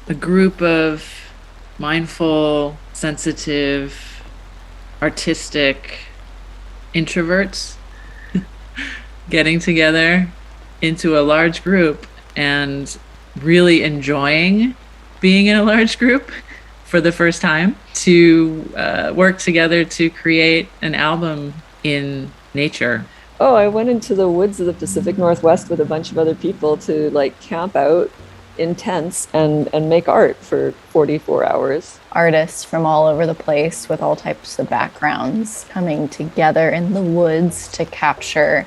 a group of mindful, sensitive, artistic introverts getting together into a large group and really enjoying being in a large group for the first time to work together to create an album in nature. Oh, I went into the woods of the Pacific Northwest with a bunch of other people to like camp out in tents and make art for 44 hours. Artists from all over the place with all types of backgrounds coming together in the woods to capture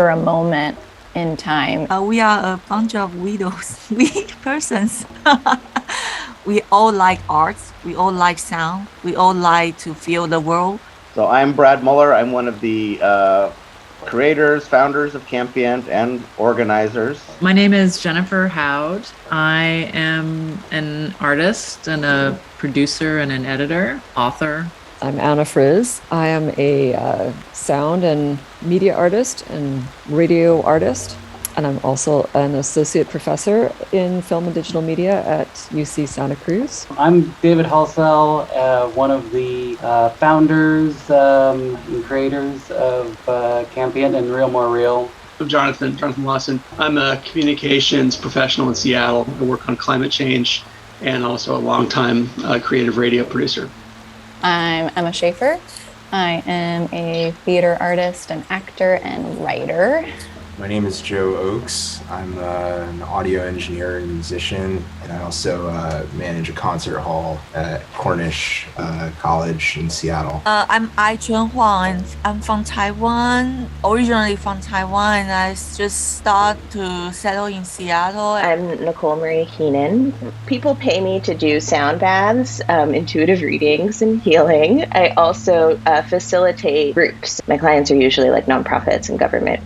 a moment in time. We are a bunch of widows, weak persons. We all like arts, we all like sound, we all like to feel the world. So I'm Brad Muller. I'm one of the creators, founders of Campbient, and organizers. My name is Jennifer Howd. I am an artist and a producer and an editor, author. I'm Anna Frizz. I am a sound and media artist and radio artist. And I'm also an associate professor in film and digital media at UC Santa Cruz. I'm David Halsell, one of the founders and creators of Campient and Real More Real. I'm Jonathan Lawson. I'm a communications professional in Seattle. I work on climate change and also a longtime creative radio producer. I'm Emma Schaefer. I am a theater artist, an actor, and writer. My name is Joe Oakes. I'm an audio engineer and musician, and I also manage a concert hall at Cornish College in Seattle. I'm Ai Chun Huang. I'm from Taiwan, originally from Taiwan, and I just started to settle in Seattle. I'm Nicole Marie Heenan. People pay me to do sound baths, intuitive readings, and healing. I also facilitate groups. My clients are usually like nonprofits and government.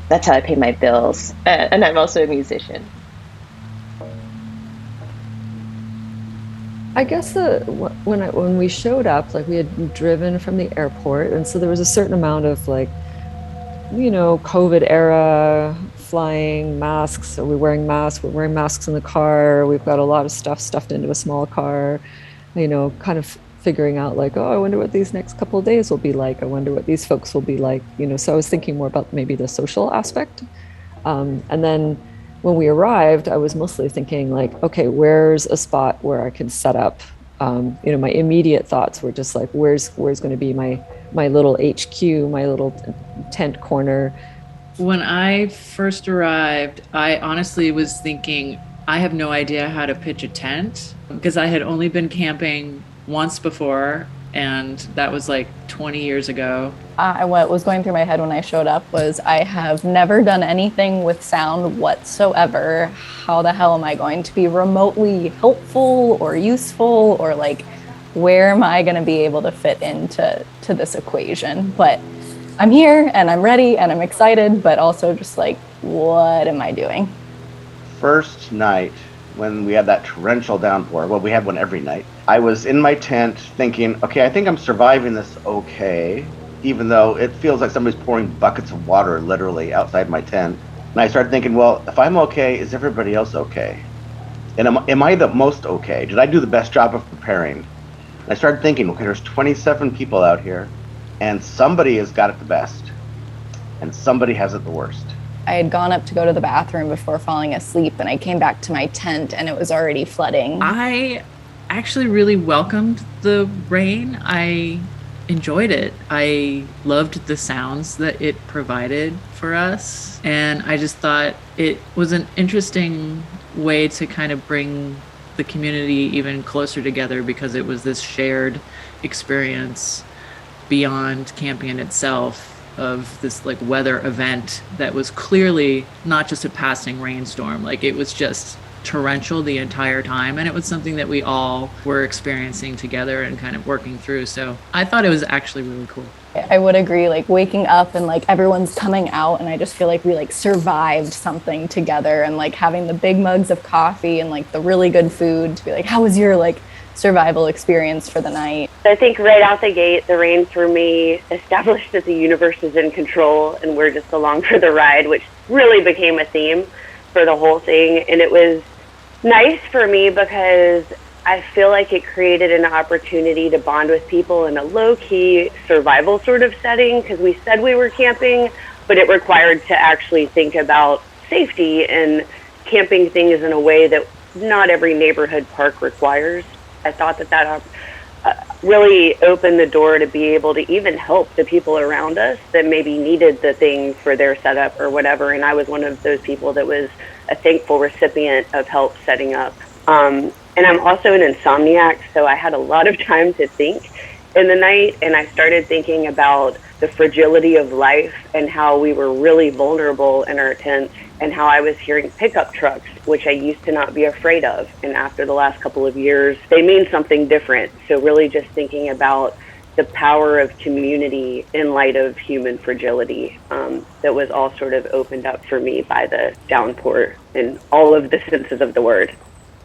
That's how I pay my bills. And I'm also a musician. I guess when we showed up, like we had driven from the airport, and so there was a certain amount of like, COVID era flying masks. Are we wearing masks? We're wearing masks in the car. We've got a lot of stuff stuffed into a small car. Kind of figuring out like, oh, I wonder what these next couple of days will be like. I wonder what these folks will be like. So I was thinking more about maybe the social aspect. And then when we arrived, I was mostly thinking like, okay, where's a spot where I can set up? My immediate thoughts were just like, where's going to be my little HQ, my little tent corner. When I first arrived, I honestly was thinking, I have no idea how to pitch a tent because I had only been camping once before, and that was like 20 years ago. What was going through my head when I showed up was I have never done anything with sound whatsoever. How the hell am I going to be remotely helpful or useful, or like, where am I going to be able to fit into this equation? But I'm here and I'm ready and I'm excited, but also just like, what am I doing? First night, when we had that torrential downpour, well, we had one every night, I was in my tent thinking, okay, I think I'm surviving this okay, even though it feels like somebody's pouring buckets of water literally outside my tent. And I started thinking, well, if I'm okay, is everybody else okay? And am I the most okay? Did I do the best job of preparing? And I started thinking, okay, there's 27 people out here, and somebody has got it the best, and somebody has it the worst. I had gone up to go to the bathroom before falling asleep, and I came back to my tent and it was already flooding. I actually really welcomed the rain. I enjoyed it. I loved the sounds that it provided for us. And I just thought it was an interesting way to kind of bring the community even closer together, because it was this shared experience beyond camping itself, of this like weather event that was clearly not just a passing rainstorm. Like it was just torrential the entire time, and it was something that we all were experiencing together and kind of working through. So I thought it was actually really cool. I would agree, like waking up and like everyone's coming out, and I just feel like we like survived something together, and like having the big mugs of coffee and like the really good food to be like, how was your like survival experience for the night? I think right out the gate, the rain for me established that the universe is in control and we're just along for the ride, which really became a theme for the whole thing. And it was Nice for me because I feel like it created an opportunity to bond with people in a low-key survival sort of setting, because we said we were camping, but it required to actually think about safety and camping things in a way that not every neighborhood park requires. I thought that really opened the door to be able to even help the people around us that maybe needed the thing for their setup or whatever. And I was one of those people that was a thankful recipient of help setting up. And I'm also an insomniac, so I had a lot of time to think in the night, and I started thinking about the fragility of life and how we were really vulnerable in our tents, and how I was hearing pickup trucks, which I used to not be afraid of. And after the last couple of years, they mean something different. So really just thinking about the power of community in light of human fragility, that was all sort of opened up for me by the downpour in all of the senses of the word.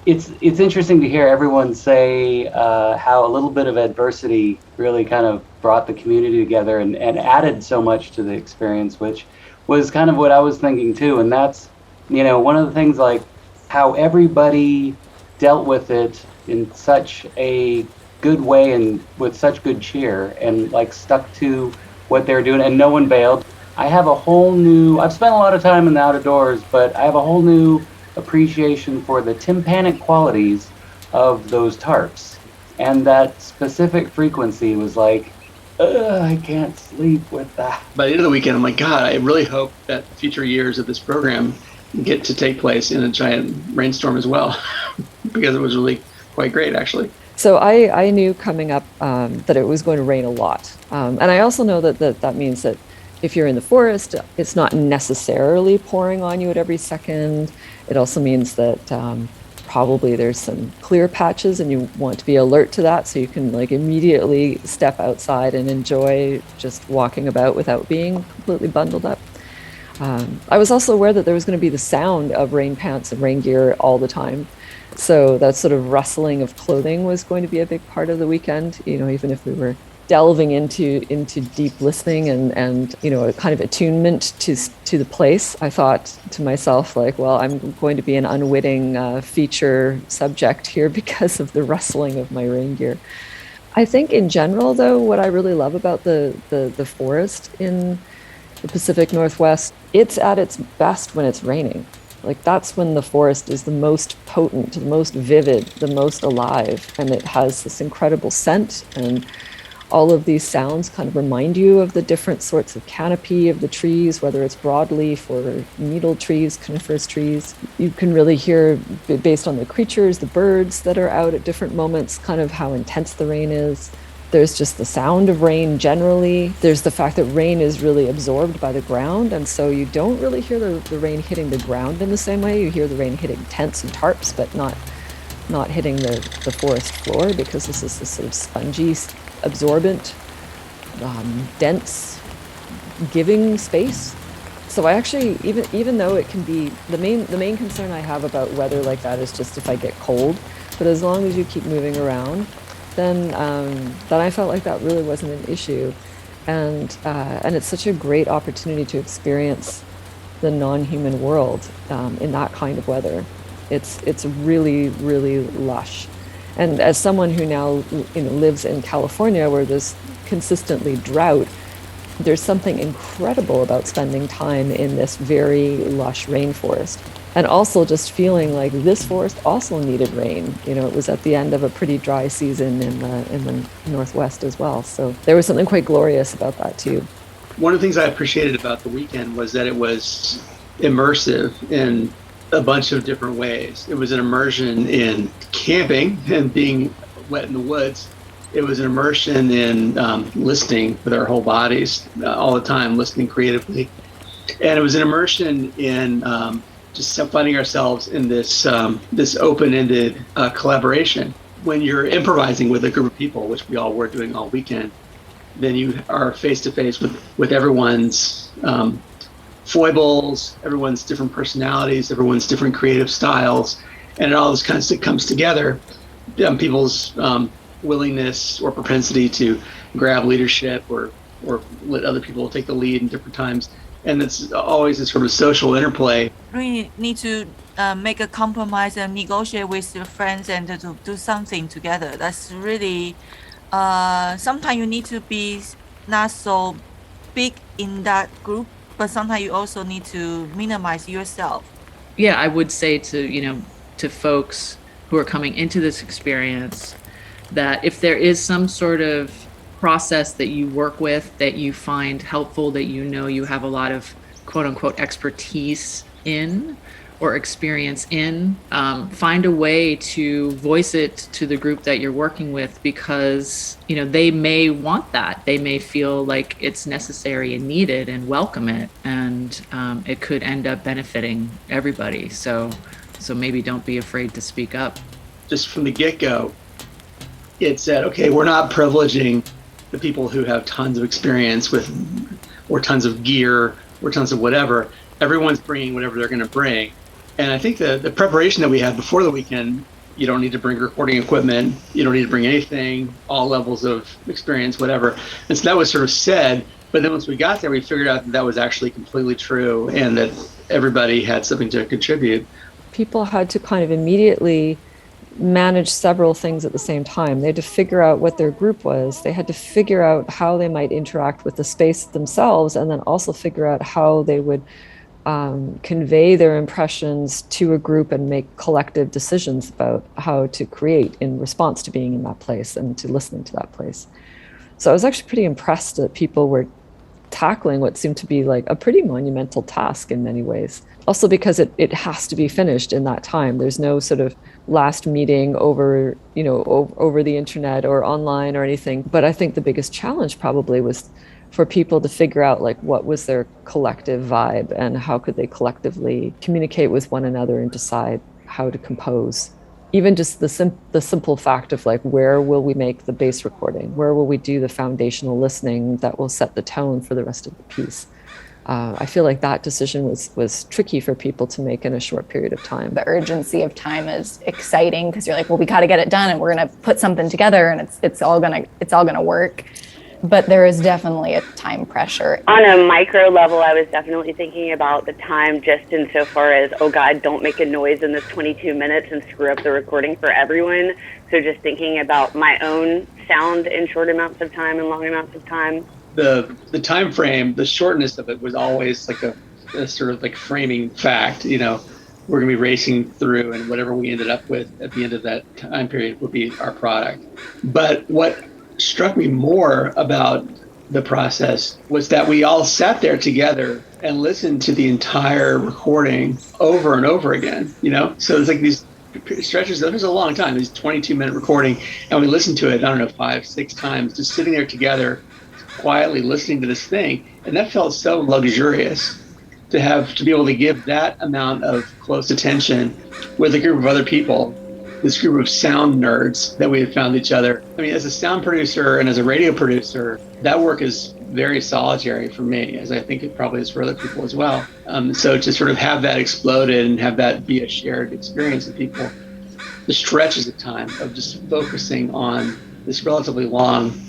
It's interesting to hear everyone say how a little bit of adversity really kind of brought the community together and added so much to the experience, which was kind of what I was thinking too. And that's, one of the things, like how everybody dealt with it in such a good way and with such good cheer, and like stuck to what they're doing, and no one bailed. I've spent a lot of time in the outdoors, but I have a whole new appreciation for the tympanic qualities of those tarps. And that specific frequency was like, I can't sleep with that. By the end of the weekend, I'm like, God, I really hope that future years of this program get to take place in a giant rainstorm as well, because it was really quite great, actually. So I knew coming up that it was going to rain a lot. And I also know that means that if you're in the forest, it's not necessarily pouring on you at every second. It also means that probably there's some clear patches, and you want to be alert to that so you can like immediately step outside and enjoy just walking about without being completely bundled up. I was also aware that there was going to be the sound of rain pants and rain gear all the time. So that sort of rustling of clothing was going to be a big part of the weekend, even if we were delving into deep listening and a kind of attunement to the place. I thought to myself, like, well, I'm going to be an unwitting feature subject here because of the rustling of my rain gear. I think in general, though, what I really love about the forest in the Pacific Northwest, it's at its best when it's raining. Like, that's when the forest is the most potent, the most vivid, the most alive, and it has this incredible scent, and all of these sounds kind of remind you of the different sorts of canopy of the trees, whether it's broadleaf or needle trees, coniferous trees. You can really hear, based on the creatures, the birds that are out at different moments, kind of how intense the rain is. There's just the sound of rain generally. There's the fact that rain is really absorbed by the ground, and so you don't really hear the rain hitting the ground in the same way. You hear the rain hitting tents and tarps, but not hitting the forest floor, because this is this sort of spongy, absorbent, dense, giving space. So I actually, even though it can be, the main concern I have about weather like that is just if I get cold, but as long as you keep moving around, then I felt like that really wasn't an issue. And it's such a great opportunity to experience the non-human world in that kind of weather. It's really, really lush. And as someone who now lives in California, where there's consistently drought, there's something incredible about spending time in this very lush rainforest. And also just feeling like this forest also needed rain. It was at the end of a pretty dry season in the Northwest as well. So there was something quite glorious about that too. One of the things I appreciated about the weekend was that it was immersive in a bunch of different ways. It was an immersion in camping and being wet in the woods. It was an immersion in listening with our whole bodies all the time, listening creatively. And it was an immersion in just finding ourselves in this open-ended collaboration. When you're improvising with a group of people, which we all were doing all weekend, then you are face-to-face with everyone's foibles, everyone's different personalities, everyone's different creative styles, and it all this kind of comes together. People's willingness or propensity to grab leadership or let other people take the lead in different times. And it's always a sort of social interplay. We need to make a compromise and negotiate with your friends and to do something together. That's really sometimes you need to be not so big in that group, but sometimes you also need to minimize yourself. Yeah, I would say to, to folks who are coming into this experience that if there is some sort of process that you work with that you find helpful, that you have a lot of quote unquote expertise in or experience in, find a way to voice it to the group that you're working with, because they may want that, they may feel like it's necessary and needed and welcome it, and it could end up benefiting everybody. So maybe don't be afraid to speak up. Just from the get-go, it said, okay, we're not privileging the people who have tons of experience with, or tons of gear, or tons of whatever. Everyone's bringing whatever they're going to bring. And I think the preparation that we had before the weekend, you don't need to bring recording equipment, you don't need to bring anything, all levels of experience, whatever. And so that was sort of said, but then once we got there, we figured out that that was actually completely true and that everybody had something to contribute. People had to kind of immediately manage several things at the same time. They had to figure out what their group was. They had to figure out how they might interact with the space themselves, and then also figure out how they would convey their impressions to a group and make collective decisions about how to create in response to being in that place and to listening to that place. So I was actually pretty impressed that people were tackling what seemed to be like a pretty monumental task in many ways. Also because it has to be finished in that time. There's no sort of last meeting over, over the internet or online or anything. But I think the biggest challenge probably was for people to figure out like what was their collective vibe and how could they collectively communicate with one another and decide how to compose. Even just the simple fact of like, where will we make the bass recording? Where will we do the foundational listening that will set the tone for the rest of the piece? I feel like that decision was tricky for people to make in a short period of time. The urgency of time is exciting because you're like, well, we got to get it done and we're going to put something together and it's all gonna work. But there is definitely a time pressure. On a micro level, I was definitely thinking about the time just insofar as, oh God, don't make a noise in this 22 minutes and screw up the recording for everyone. So just thinking about my own sound in short amounts of time and long amounts of time. The time frame, the shortness of it was always like a sort of like framing fact, we're going to be racing through and whatever we ended up with at the end of that time period would be our product. But what struck me more about the process was that we all sat there together and listened to the entire recording over and over again, So it's like these stretches, that was a long time, these 22-minute recording, and we listened to it, 5, 6 times, just sitting there together, quietly listening to this thing. And that felt so luxurious to be able to give that amount of close attention with a group of other people, this group of sound nerds that we had found each other. I mean, as a sound producer and as a radio producer, that work is very solitary for me, as I think it probably is for other people as well. So to sort of have that exploded and have that be a shared experience with people, the stretches of time of just focusing on this relatively long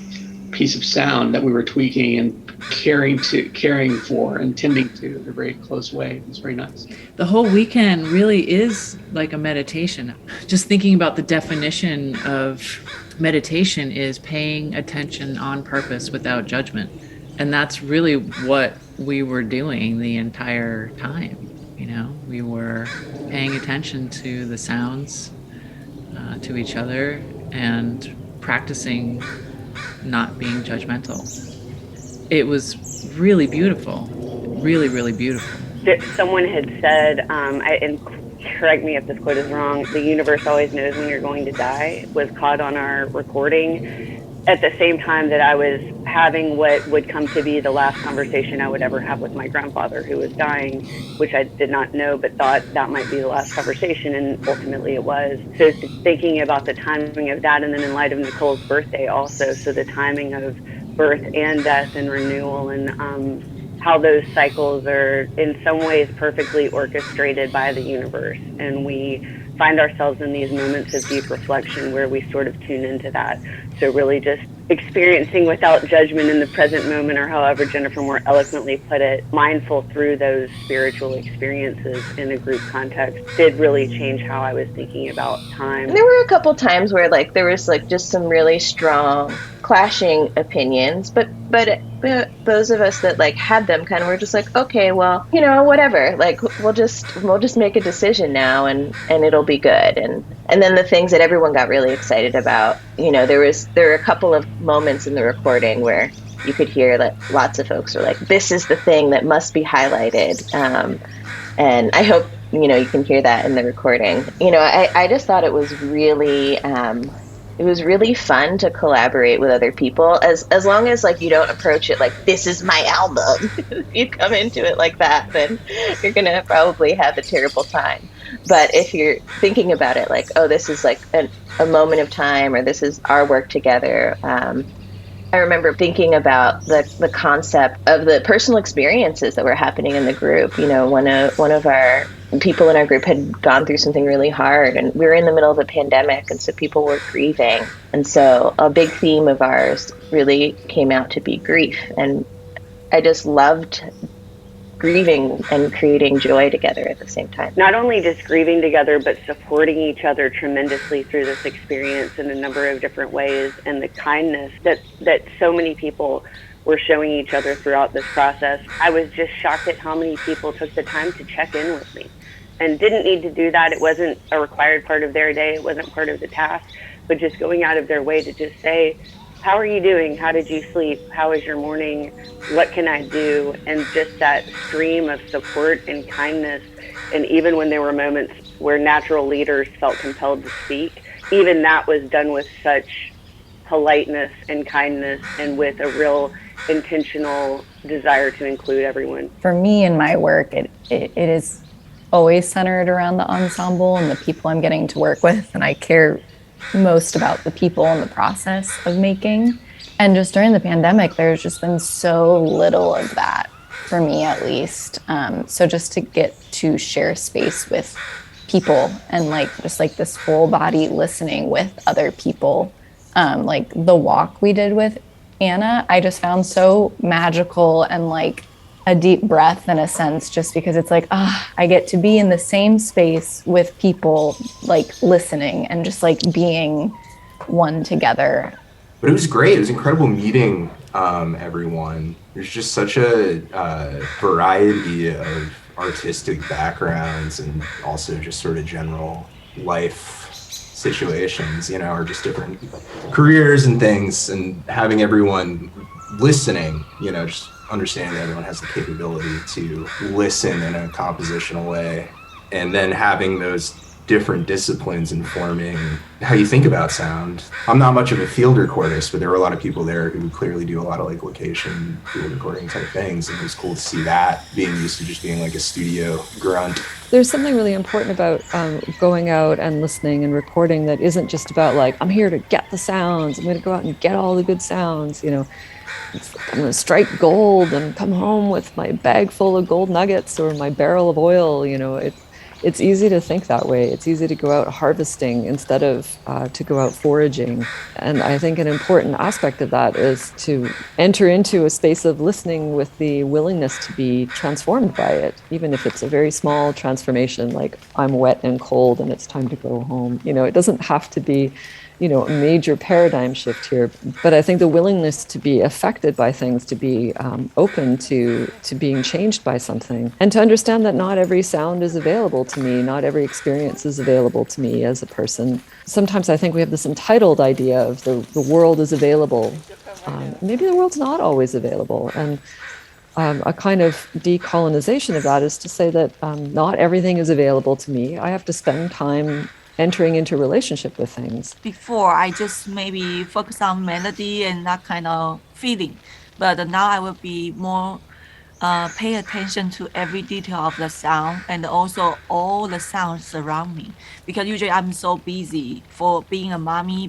piece of sound that we were tweaking and caring for and tending to in a very close way. It's very nice. The whole weekend really is like a meditation. Just thinking about the definition of meditation is paying attention on purpose without judgment. And that's really what we were doing the entire time. We were paying attention to the sounds, to each other, and practicing not being judgmental. It was really beautiful, really, really beautiful. Someone had said, and correct me if this quote is wrong, the universe always knows when you're going to die, was caught on our recording at the same time that I was having what would come to be the last conversation I would ever have with my grandfather, who was dying, which I did not know, but thought that might be the last conversation, and ultimately it was. So thinking about the timing of that, and then in light of Nicole's birthday also, so the timing of birth and death and renewal, and how those cycles are in some ways perfectly orchestrated by the universe. And we find ourselves in these moments of deep reflection where we sort of tune into that. So really just experiencing without judgment in the present moment, or however Jennifer more eloquently put it, mindful through those spiritual experiences in a group context did really change how I was thinking about time. There were a couple times where like there was like just some really strong clashing opinions, but those of us that like had them kind of were just like, okay, well, whatever, like we'll just make a decision now, and it'll be good. And then the things that everyone got really excited about, there were a couple of moments in the recording where you could hear that lots of folks were like, this is the thing that must be highlighted. And I hope you can hear that in the recording. I just thought it was really fun to collaborate with other people, as long as like you don't approach it like, this is my album. If you come into it like that, then you're gonna probably have a terrible time. But if you're thinking about it like, oh, this is like a moment of time, or this is our work together, I remember thinking about the concept of the personal experiences that were happening in the group. One of our people in our group had gone through something really hard, and we were in the middle of a pandemic, and so people were grieving. And so a big theme of ours really came out to be grief. And I just loved grieving and creating joy together at the same time. Not only just grieving together, but supporting each other tremendously through this experience in a number of different ways, and the kindness that so many people were showing each other throughout this process. I was just shocked at how many people took the time to check in with me and didn't need to do that. It wasn't a required part of their day. It wasn't part of the task, but just going out of their way to just say, how are you doing? How did you sleep? How was your morning? What can I do? And just that stream of support and kindness. And even when there were moments where natural leaders felt compelled to speak, even that was done with such politeness and kindness, and with a real intentional desire to include everyone. For me in my work, it is always centered around the ensemble and the people I'm getting to work with. And I care most about the people and the process of making. And just during the pandemic, there's just been so little of that, for me at least. So just to get to share space with people and like just like this full body listening with other people, like the walk we did with Anna, I just found so magical and like a deep breath in a sense, just because it's like, I get to be in the same space with people like listening and just like being one together. But it was great. It was incredible meeting everyone. There's just such a variety of artistic backgrounds, and also just sort of general life situations, or just different careers and things, and having everyone listening, just understanding that everyone has the capability to listen in a compositional way, and then having those different disciplines informing how you think about sound. I'm not much of a field recordist, but there were a lot of people there who clearly do a lot of like location field recording type things, and it was cool to see that, being used to just being like a studio grunt. There's something really important about going out and listening and recording that isn't just about like, I'm here to get the sounds, I'm going to go out and get all the good sounds, I'm going to strike gold and come home with my bag full of gold nuggets or my barrel of oil. It's easy to think that way. It's easy to go out harvesting instead of to go out foraging. And I think an important aspect of that is to enter into a space of listening with the willingness to be transformed by it, even if it's a very small transformation, like I'm wet and cold and it's time to go home. It doesn't have to be a major paradigm shift here, but I think the willingness to be affected by things, to be open to being changed by something, and to understand that not every sound is available to me, not every experience is available to me as a person. Sometimes I think we have this entitled idea of the world is available. Maybe the world's not always available, and a kind of decolonization of that is to say that not everything is available to me. I have to spend time entering into relationship with things. Before, I just maybe focus on melody and that kind of feeling. But now I will be more pay attention to every detail of the sound, and also all the sounds around me. Because usually I'm so busy for being a mommy,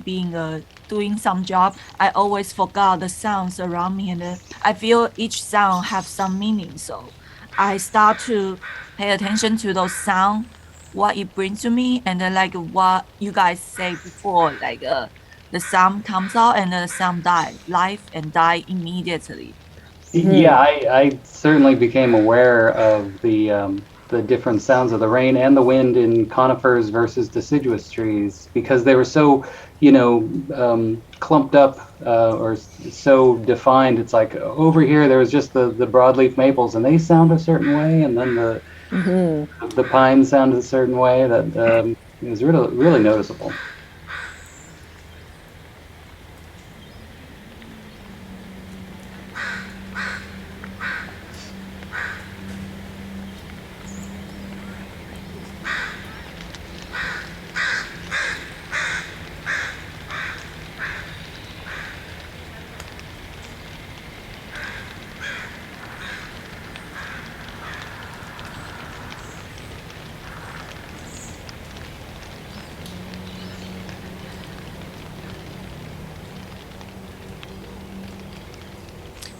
doing some job. I always forgot the sounds around me, and I feel each sound have some meaning. So I start to pay attention to those sounds, what it brings to me, and then like what you guys say before, like the the sound comes out and the sound die live and die immediately. Yeah, I certainly became aware of the different sounds of the rain and the wind in conifers versus deciduous trees because they were so, clumped up or so defined. It's like over here there was just the broadleaf maples and they sound a certain way, and then the pines sound a certain way that it was really noticeable.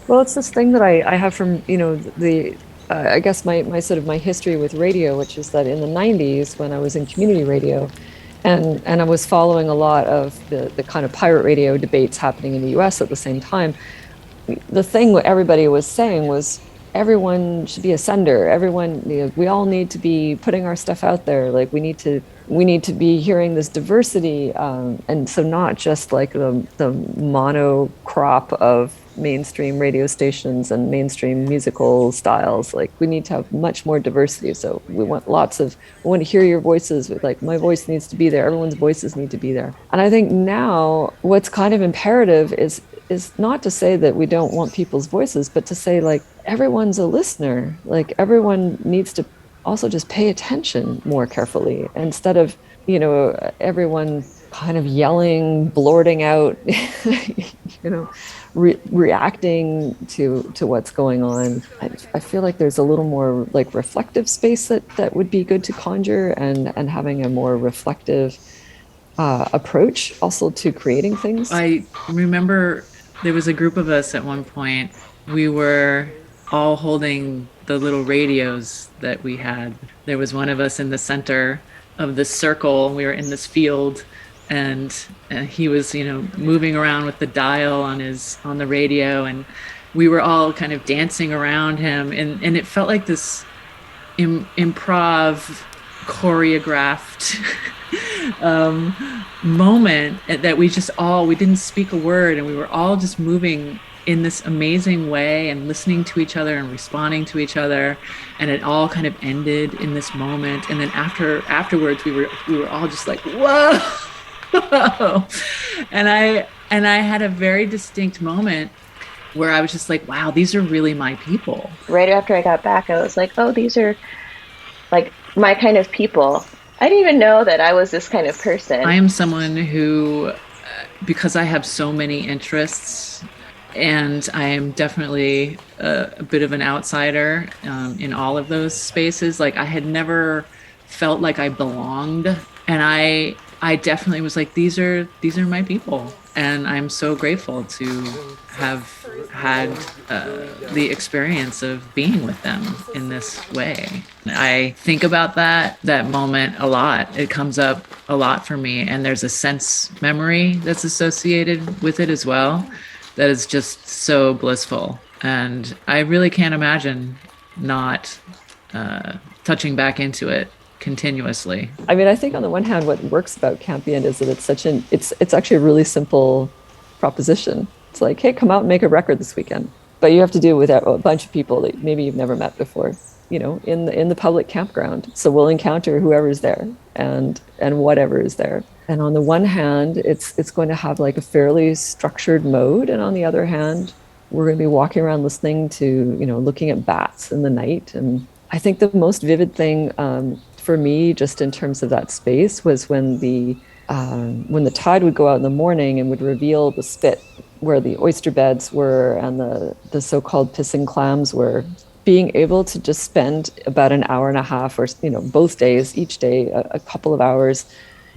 Well, it's this thing that I have from, I guess my sort of my history with radio, which is that in the 90s when I was in community radio and I was following a lot of the kind of pirate radio debates happening in the US at the same time, the thing what everybody was saying was everyone should be a sender. Everyone, we all need to be putting our stuff out there. Like we need to be hearing this diversity, and so not just like the mono crop of mainstream radio stations and mainstream musical styles. Like we need to have much more diversity. So we want to hear your voices. Like my voice needs to be there. Everyone's voices need to be there. And I think now what's kind of imperative is not to say that we don't want people's voices, but to say like everyone's a listener. Like everyone needs to also just pay attention more carefully instead of, everyone kind of yelling, blurting out, reacting to what's going on. I feel like there's a little more like reflective space that would be good to conjure, and having a more reflective approach also to creating things. I remember there was a group of us at one point. We were all holding the little radios that we had. There was one of us in the center of this circle. We were in this field, and he was, moving around with the dial on the radio, and we were all kind of dancing around him, and it felt like this improv choreographed moment that we didn't speak a word, and we were all just moving in this amazing way and listening to each other and responding to each other, and it all kind of ended in this moment. And then afterwards we were all just like, whoa. and I had a very distinct moment where I was just like, wow, these are really my people. Right after I got back, I was like, oh, these are like my kind of people. I didn't even know that I was this kind of person. I am someone who, because I have so many interests, and I am definitely a bit of an outsider in all of those spaces. Like I had never felt like I belonged, and I definitely was like, these are my people, and I'm so grateful to have had the experience of being with them in this way. I think about that moment a lot. It comes up a lot for me, and there's a sense memory that's associated with it as well that is just so blissful. And I really can't imagine not touching back into it continuously. I mean, I think on the one hand, what works about Campient is that it's actually a really simple proposition. It's like, hey, come out and make a record this weekend. But you have to do it with a bunch of people that maybe you've never met before, in the public campground. So we'll encounter whoever's there and whatever is there. And on the one hand, it's going to have like a fairly structured mode. And on the other hand, we're going to be walking around listening to, looking at bats in the night. And I think the most vivid thing for me, just in terms of that space, was when the tide would go out in the morning and would reveal the spit where the oyster beds were and the so-called pissing clams were. Being able to just spend about an hour and a half, or both days, each day, a couple of hours,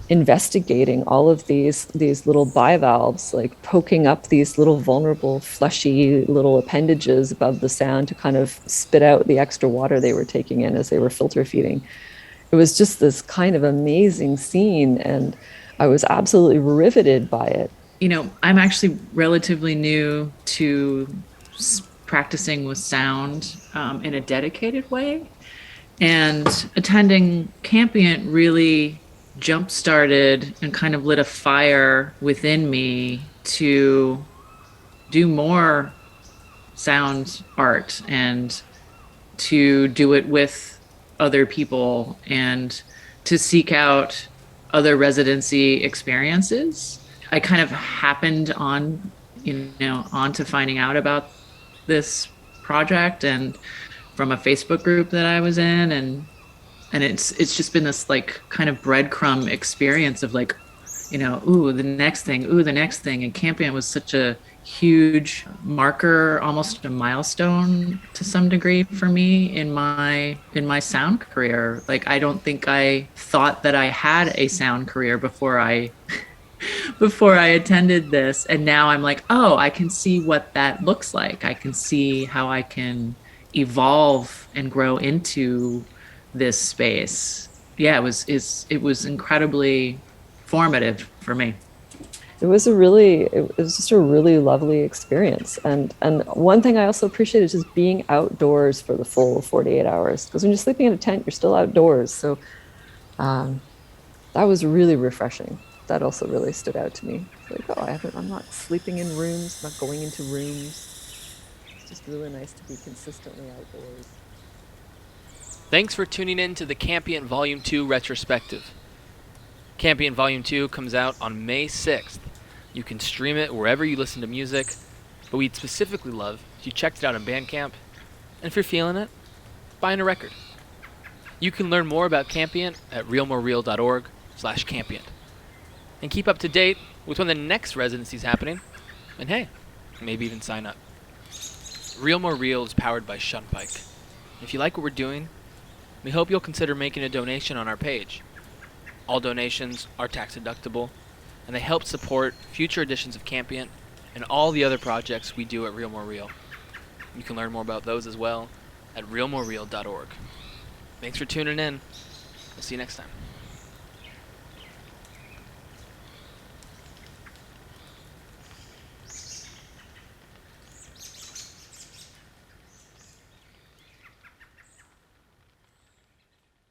investigating all of these little bivalves, like poking up these little vulnerable, fleshy little appendages above the sound to kind of spit out the extra water they were taking in as they were filter feeding. It was just this kind of amazing scene, and I was absolutely riveted by it. I'm actually relatively new to practicing with sound in a dedicated way. And attending Campient really jump started and kind of lit a fire within me to do more sound art and to do it with other people and to seek out other residency experiences. I kind of happened onto finding out about this project and from a Facebook group that I was in, and it's just been this like kind of breadcrumb experience of like, ooh, the next thing, ooh, the next thing. And Camping was such a huge marker, almost a milestone to some degree for me in my sound career. Like I don't think I thought that I had a sound career before I attended this. And now I'm like, oh, I can see what that looks like. I can see how I can evolve and grow into this space. Yeah, it was incredibly formative for me. It was just a really lovely experience. And one thing I also appreciate is just being outdoors for the full 48 hours. Because when you're sleeping in a tent, you're still outdoors. So that was really refreshing. That also really stood out to me. It's like, oh, I'm not sleeping in rooms, not going into rooms. It's just really nice to be consistently outdoors. Thanks for tuning in to the Campient Volume 2 Retrospective. Campient Volume 2 comes out on May 6th. You can stream it wherever you listen to music, but we'd specifically love if you checked it out on Bandcamp, and if you're feeling it, buying a record. You can learn more about Campient at realmorereal.org/Campient. And keep up to date with when the next residency's happening, and hey, maybe even sign up. Real More Real is powered by Shunpike. If you like what we're doing, we hope you'll consider making a donation on our page. All donations are tax deductible, and they help support future editions of Campient and all the other projects we do at Real More Real. You can learn more about those as well at realmorereal.org. Thanks for tuning in. We'll see you next time.